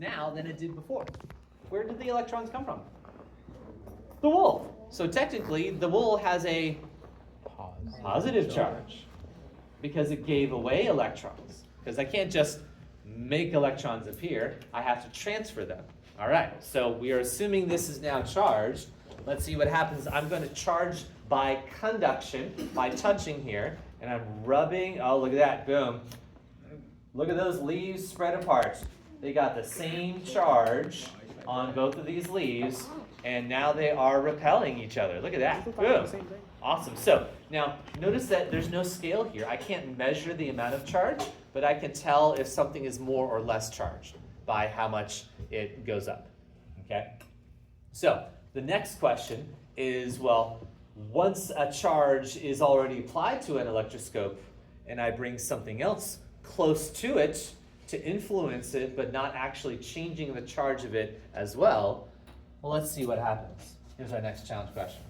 now than it did before. Where did the electrons come from? The wool. So technically, the wool has a positive charge because it gave away electrons. Because I can't just make electrons appear, I have to transfer them. All right, so we are assuming this is now charged. Let's see what happens. I'm going to charge by conduction, by touching here, and I'm rubbing. Oh, look at that, boom. Look at those leaves spread apart. They got the same charge on both of these leaves, and now they are repelling each other. Look at that, boom. Awesome. So now notice that there's no scale here. I can't measure the amount of charge, but I can tell if something is more or less charged by how much it goes up. Okay? So the next question is, well, once a charge is already applied to an electroscope and I bring something else close to it to influence it, but not actually changing the charge of it as well, well, let's see what happens. Here's our next challenge question.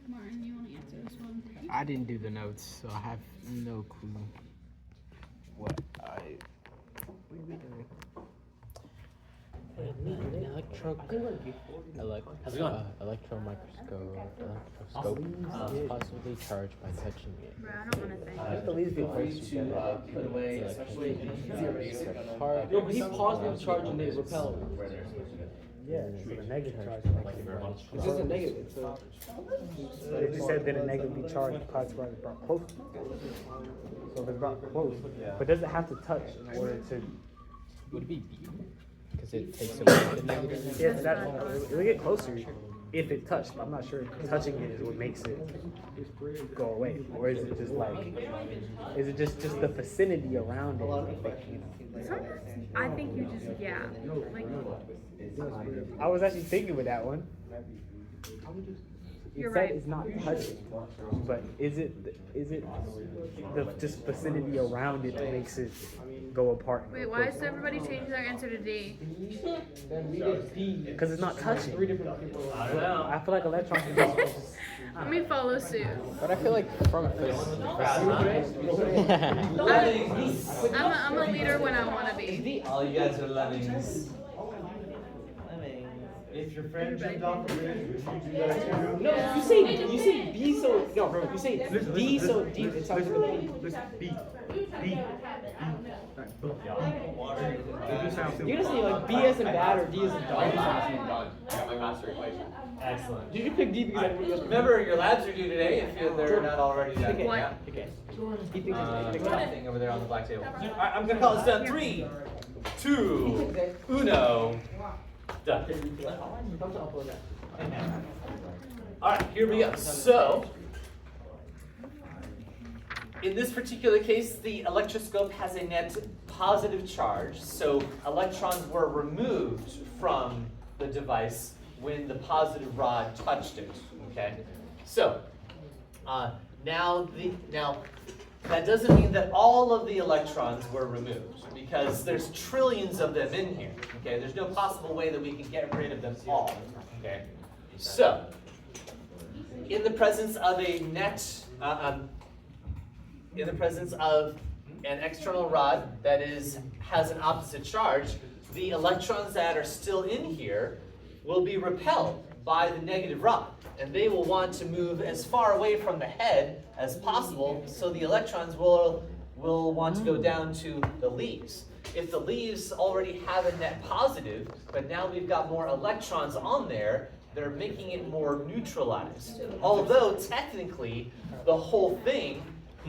Martin, you want to answer this one? I didn't do the notes, so I have no clue what are we doing? Electron microscope possibly charged by touching it. Bro, I don't want to think. The leaves feel free to put away, especially No, but he positive charge and they repel. Yeah, so the negative charge. Thank you very much. It's just a negative. So. But it just said that a negatively charged particle is brought close. So if it's brought close, but does it have to touch in order to? Would it be B? Because it takes away the negative. Yeah, it'll get closer if it touched. I'm not sure if touching it is what makes it go away, or is it just like, is it just the vicinity around it? I think you just, yeah. Like, I was actually thinking with that one. You're It said right. it's not touching, but is it the just vicinity around it that makes it go apart? wait, why does everybody change their answer to D? Because it's not touching. I don't know. I feel like electrons can just Let me follow suit. But I feel like from I'm a leader when I want to be. All you guys are lemmings. If your friend jumped off the bridge, would you do that too? No, you say B so no, bro. You say D so deep. It sounds like B. You're gonna say like B as in bad or D as in dog. My master equation. Excellent. Did you pick D because I Remember, your labs are due today if they're not already done. Okay. Yeah. Okay. He thinks it's Thing over there on the black table. I'm gonna call this done. 3, 2, 1. Done. All right, here we go. So, in this particular case, the electroscope has a net positive charge, so electrons were removed from the device when the positive rod touched it. Okay, so now that doesn't mean that all of the electrons were removed, because there's trillions of them in here. Okay, there's no possible way that we can get rid of them all. Okay, so in the presence of a net, in the presence of an external rod that has an opposite charge, the electrons that are still in here will be repelled by the negative rod, and they will want to move as far away from the head as possible, so the electrons will want to go down to the leaves. If the leaves already have a net positive, but now we've got more electrons on there, they're making it more neutralized. Although technically the whole thing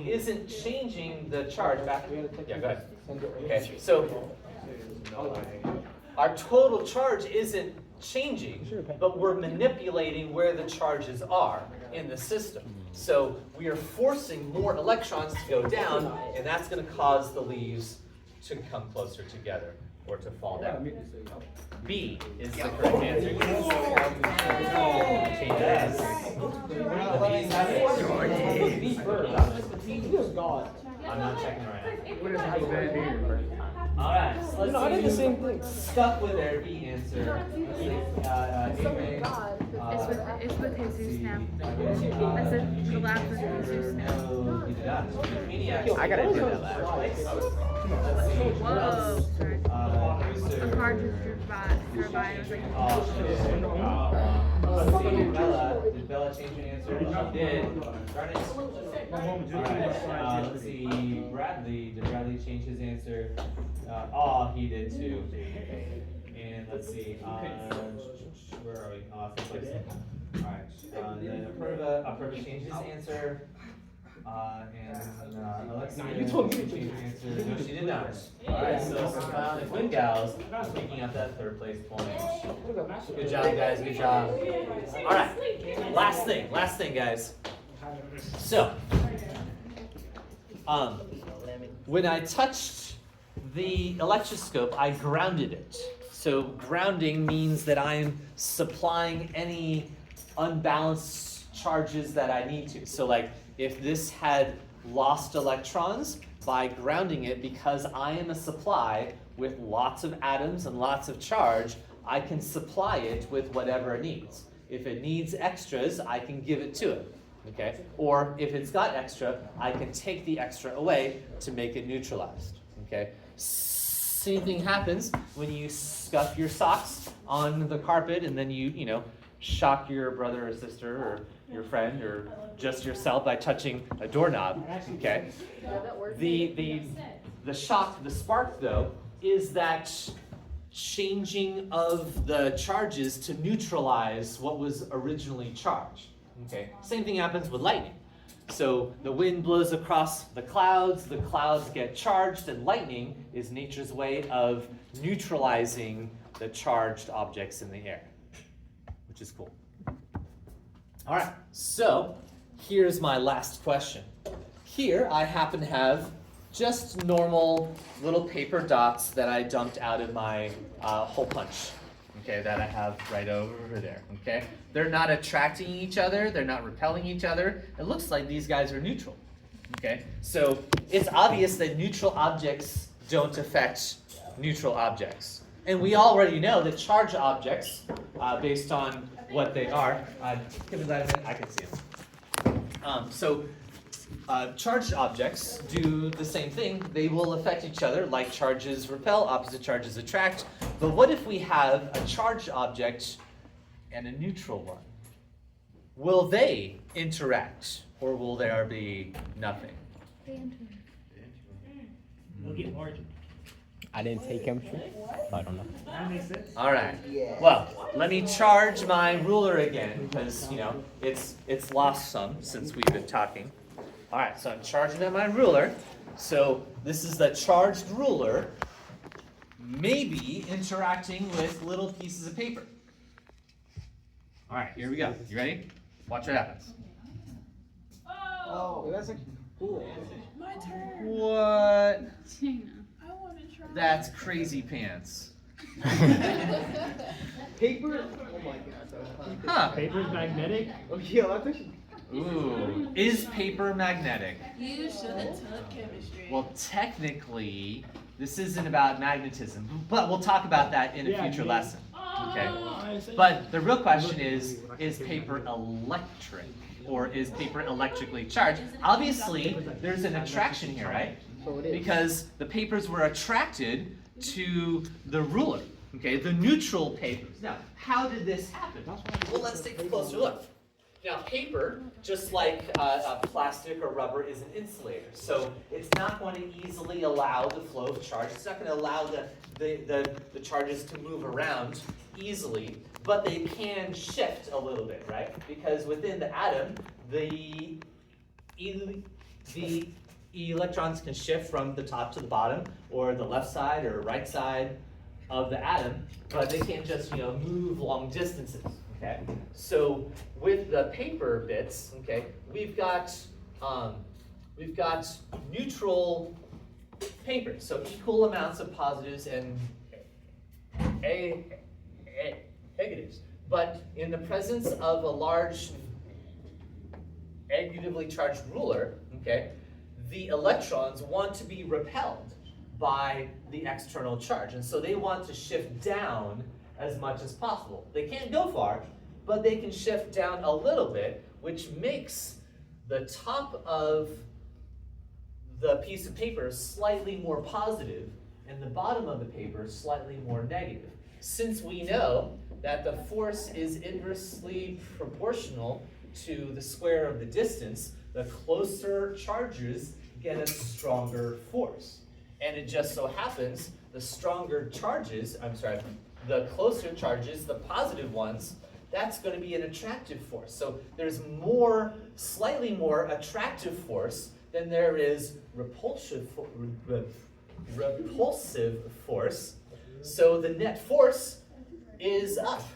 isn't changing the charge back. Yeah, go ahead. Okay, so our total charge isn't changing, but we're manipulating where the charges are in the system. So we are forcing more electrons to go down, and that's going to cause the leaves to come closer together or to fall down. B is the correct answer. Change your answer. I'm not checking right now. Alright, so let's see. I did the same thing. Stuck with their B answer. It's with Jesus now. I said the lab with Jesus now. No, he did not. I gotta do that lab. Whoa, sorry. A card just drove by. I was like, Did Bella change her answer? She did. Darn it. Alright, let's see. Bradley. Did Bradley change his answer? He did too. And let's see. Where are we? Fifth place. Alright. Then Apurva changed his answer. And Alexia changed her answer. No, she did not. Alright, so the Twin Gals are picking up that third place point. Good job, guys. Good job. Alright, last thing, guys. So, when I touched the electroscope, I grounded it. So grounding means that I'm supplying any unbalanced charges that I need to. So like if this had lost electrons, by grounding it, because I am a supply with lots of atoms and lots of charge, I can supply it with whatever it needs. If it needs extras, I can give it to it. Okay? Or if it's got extra, I can take the extra away to make it neutralized. Okay? Same thing happens when you scuff your socks on the carpet and then you shock your brother or sister or your friend or just yourself by touching a doorknob. Okay? The shock, the spark though, is that changing of the charges to neutralize what was originally charged. Okay? Same thing happens with lightning. So the wind blows across the clouds get charged, and lightning is nature's way of neutralizing the charged objects in the air, which is cool. All right, so here's my last question. Here I happen to have just normal little paper dots that I dumped out of my hole punch. Okay, that I have right over there, okay? They're not attracting each other, they're not repelling each other. It looks like these guys are neutral, okay? So it's obvious that neutral objects don't affect neutral objects. And we already know that charged objects, based on what they are, give me that a minute, I can see them. Charged objects do the same thing. They will affect each other. Like charges repel, opposite charges attract. But what if we have a charged object and a neutral one? Will they interact, or will there be nothing? I didn't take chemistry. I don't know. All right. Well, let me charge my ruler again, because it's lost some since we've been talking. All right, so I'm charging at my ruler. So this is the charged ruler, maybe interacting with little pieces of paper. All right, here we go. You ready? Watch what happens. Oh, that's actually cool. My turn. What? Tina. I want to try. That's crazy pants. Paper? Oh my god. Huh. Paper's magnetic? Oh yeah, that's actually. Ooh. Is paper magnetic? You should have took chemistry. Well, technically, this isn't about magnetism, but we'll talk about that in a future lesson. Okay. But the real question is paper electric, or is paper electrically charged? Obviously, there's an attraction here, right? Because the papers were attracted to the ruler, okay, the neutral papers. Now, how did this happen? Well, let's take a closer look. Now, paper, just like plastic or rubber, is an insulator. So it's not going to easily allow the flow of charge. It's not going to allow the charges to move around easily, but they can shift a little bit, right? Because within the atom, the electrons can shift from the top to the bottom, or the left side or right side of the atom, but they can't just move long distances. Okay, so with the paper bits, okay, we've got neutral paper, so equal amounts of positives and negatives. But in the presence of a large negatively charged ruler, okay, the electrons want to be repelled by the external charge, and so they want to shift down as much as possible. They can't go far, but they can shift down a little bit, which makes the top of the piece of paper slightly more positive and the bottom of the paper slightly more negative. Since we know that the force is inversely proportional to the square of the distance, the closer charges get a stronger force. And it just so happens the closer charges, the positive ones, that's going to be an attractive force. So there's slightly more attractive force than there is repulsive force. So the net force is up.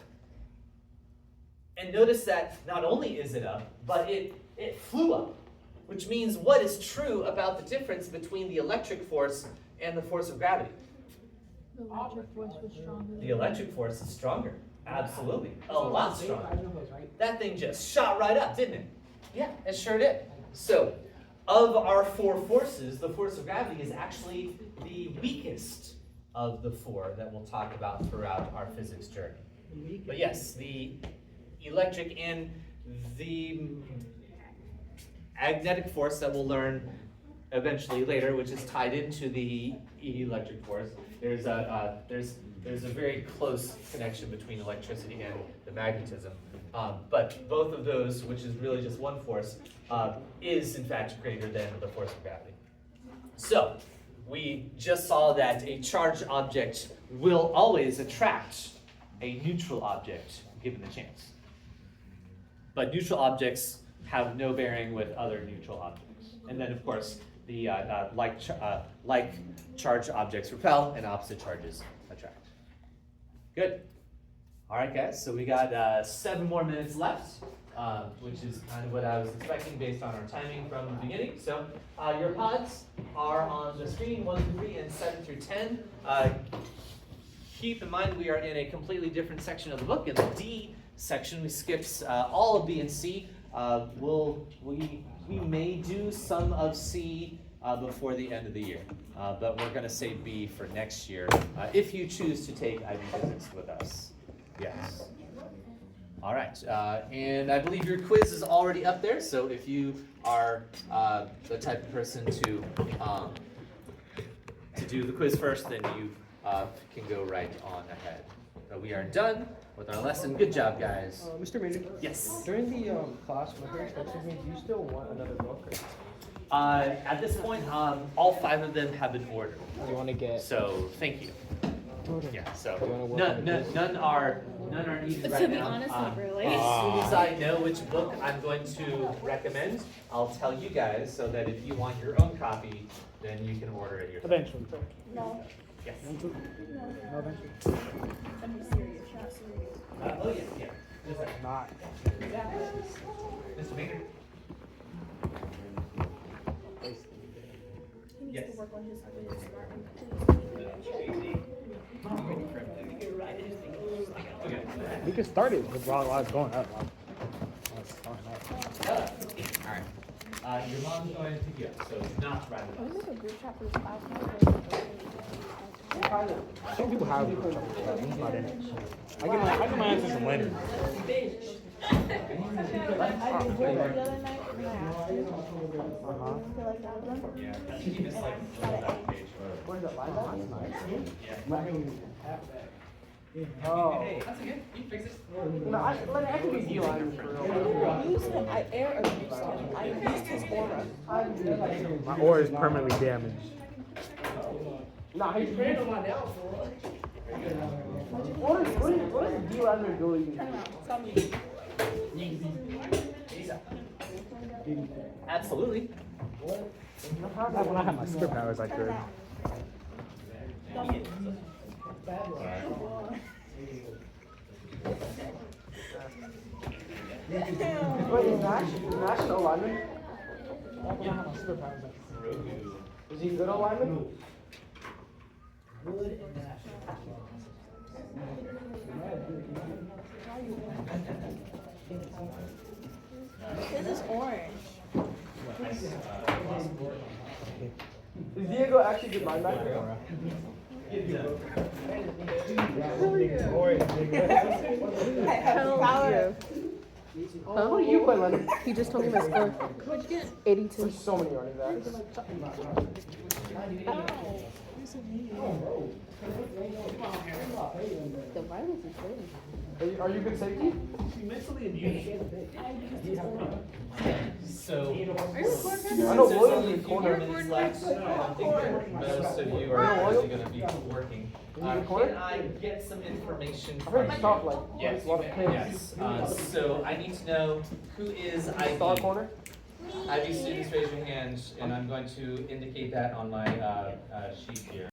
And notice that not only is it up, but it flew up, which means what is true about the difference between the electric force and the force of gravity? The electric force was stronger. The electric force is stronger. Absolutely. A lot stronger. That thing just shot right up, didn't it? Yeah, it sure did. So, of our four forces, the force of gravity is actually the weakest of the four that we'll talk about throughout our physics journey. But yes, the electric and the magnetic force that we'll learn eventually later, which is tied into the electric force. There's a very close connection between electricity and the magnetism. But both of those, which is really just one force, is in fact greater than the force of gravity. So we just saw that a charged object will always attract a neutral object given the chance. But neutral objects have no bearing with other neutral objects. And then of course, the like charged objects repel and opposite charges attract. Good. All right, guys, so we got 7 more minutes left, which is kind of what I was expecting based on our timing from the beginning. So your pods are on the screen, 1 through 3 and 7 through 10. Keep in mind we are in a completely different section of the book. In the D section, we skipped all of B and C. We may do some of C before the end of the year, but we're going to say B for next year if you choose to take IB Physics with us. Yes. All right, and I believe your quiz is already up there, so if you are the type of person to do the quiz first, then you can go right on ahead. We are done with our lesson. Good job, guys. Mr. Maynard? Yes. During the class, when Harry texted me, do you still want another book? At this point, all 5 of them have been ordered. Do you want to get? So thank you. Yeah. So Do you wanna work on the quiz? none are needed right To be now. honest, not really. As soon as I know which book I'm going to recommend, I'll tell you guys so that if you want your own copy, then you can order it yourself. Eventually. No. Yes. No, eventually. I'm serious, not serious. Oh yeah. Yeah. Just like, Not. Mr. Maynard. He needs Yes. to work on his smart Okay. We can start it while it's going up. Your mom's going to pick you up, so not right Can we away. make a group chat for this class? Some people have group chat, but I'm not in it. I get my answers from Leonard. I did the other night and I asked you. I feel like that was them. Yeah, I think you just like that page. Where's that line? Oh. Hey, that's okay. You fix it. No, I can be D-line for real. I didn't use him. I air abused him. I used his aura. My aura is permanently damaged. Nah, he's praying on my downfall. What is D-liner doing? Turn around. Stop me. Absolutely. Back when I had my superpowers, I could. Wait, is Nash an alignment? Back when I had my superpowers, I could. Is he good alignment? This is orange. Is Diego actually good linebacker? Hell yeah. What do you play, Lenny? He just told me my score. 82. There's so many running backs. The violence is crazy. Are you good safety? So, I know Williams in corner. minutes left, I think that most of you are actually gonna be working. Can I get some information I from heard you? it's tough, like, Yes, a lot of kids. yes. So I need to know who is Star IB. corner? IB students, raise your hands, and I'm going to indicate that on my sheet here.